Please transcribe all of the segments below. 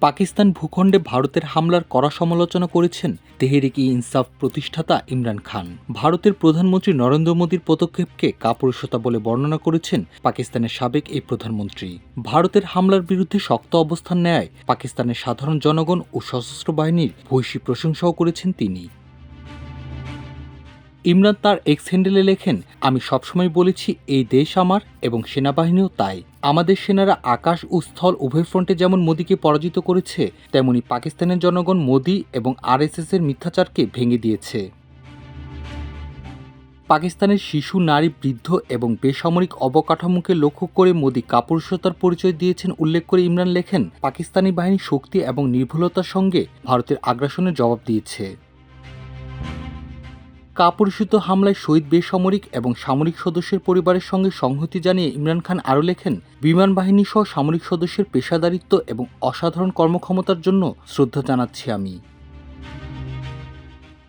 পাকিস্তান ভূখণ্ডে ভারতের হামলার কড়া সমালোচনা করেছেন তেহরিক-ই-ইনসাফ প্রতিষ্ঠাতা ইমরান খান। ভারতের প্রধানমন্ত্রী নরেন্দ্র মোদীর পদক্ষেপকে কাপুরুষতা বলে বর্ণনা করেছেন পাকিস্তানের সাবেক এই প্রধানমন্ত্রী। ভারতের হামলার বিরুদ্ধে শক্ত অবস্থান নেয় পাকিস্তানের সাধারণ জনগণ ও সশস্ত্র বাহিনীর ভূয়সী প্রশংসাও করেছেন তিনি। ইমরান তার এক্স হ্যান্ডেলে লেখেন, আমি সবসময় বলেছি এই দেশ আমার এবং সেনাবাহিনীও তাই। আমাদের সেনারা আকাশ ও স্থল উভয় ফ্রন্টে যেমন মোদীকে পরাজিত করেছে, তেমনি পাকিস্তানের জনগণ মোদী এবং আরএসএসের মিথ্যাচারকে ভেঙে দিয়েছে। পাকিস্তানের শিশু, নারী, বৃদ্ধ এবং বেসামরিক অবকাঠামোকে লক্ষ্য করে মোদী কাপুরুষতার পরিচয় দিয়েছেন উল্লেখ করে ইমরান লেখেন, পাকিস্তানি বাহিনী শক্তি এবং নির্ভুলতার সঙ্গে ভারতের আগ্রাসনের জবাব দিয়েছে। কাপুরুষিত হামলায় শহীদ বেসামরিক এবং সামরিক সদস্যের পরিবারের সঙ্গে সংহতি জানিয়ে ইমরান খান আরও লেখেন, বিমান বাহিনী সহ সামরিক সদস্যের পেশাদারিত্ব এবং অসাধারণ কর্মক্ষমতার জন্য শ্রদ্ধা জানাচ্ছি আমি।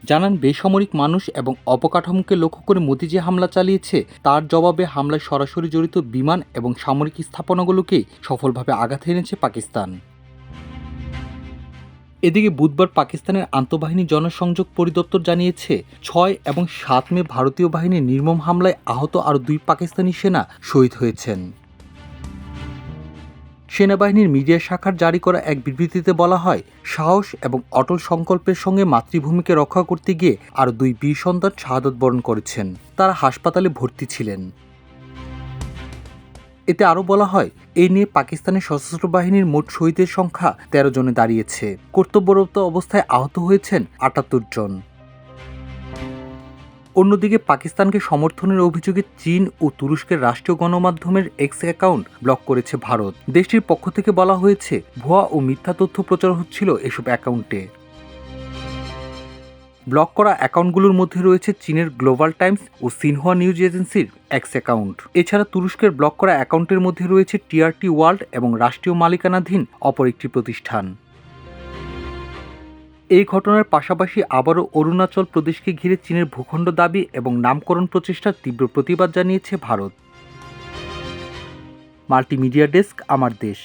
জানান, বেসামরিক মানুষ এবং অবকাঠামোকে লক্ষ্য করে মোদী যে হামলা চালিয়েছে তার জবাবে হামলায় সরাসরি জড়িত বিমান এবং সামরিক স্থাপনাগুলোকে সফলভাবে আঘাত এনেছে পাকিস্তান। এদিকে বুধবার পাকিস্তানের আন্তঃবাহিনী জনসংযোগ পরিদপ্তর জানিয়েছে, ৬ এবং ৭ মে ভারতীয় বাহিনীর নির্মম হামলায় আহত আরও ২ পাকিস্তানি সেনা শহীদ হয়েছেন। সেনাবাহিনীর মিডিয়া শাখার জারি করা এক বিবৃতিতে বলা হয়, সাহস এবং অটল সংকল্পের সঙ্গে মাতৃভূমিকে রক্ষা করতে গিয়ে আরও ২ বীর সন্তান শাহাদত বরণ করেছেন। তারা হাসপাতালে ভর্তি ছিলেন। এতে আরও বলা হয়, এই নিয়ে পাকিস্তানের সশস্ত্র বাহিনীর মোট শহীদের সংখ্যা ১৩ জনে দাঁড়িয়েছে। কর্তব্যরত অবস্থায় আহত হয়েছেন ৭৮ জন। অন্যদিকে পাকিস্তানকে সমর্থনের অভিযোগে চীন ও তুরস্কের রাষ্ট্রীয় গণমাধ্যমের এক্স অ্যাকাউন্ট ব্লক করেছে ভারত। দেশটির পক্ষ থেকে বলা হয়েছে, ভুয়া ও মিথ্যা তথ্য প্রচার হচ্ছিল এসব অ্যাকাউন্টে। ব্লক করা অ্যাকাউন্টগুলোর মধ্যে রয়েছে চীনের গ্লোবাল টাইমস ও সিনহুয়া নিউজ এজেন্সির এক্স অ্যাকাউন্ট। এছাড়া তুরস্কের ব্লক করা অ্যাকাউন্টের মধ্যে রয়েছে টিআরটি ওয়ার্ল্ড এবং রাষ্ট্রীয় মালিকানাধীন অপর একটি প্রতিষ্ঠান। এই ঘটনার পাশাপাশি আবারও অরুণাচল প্রদেশকে ঘিরে চীনের ভূখণ্ড দাবি এবং নামকরণ প্রচেষ্টার তীব্র প্রতিবাদ জানিয়েছে ভারত। মাল্টিমিডিয়া ডেস্ক, আমার দেশ।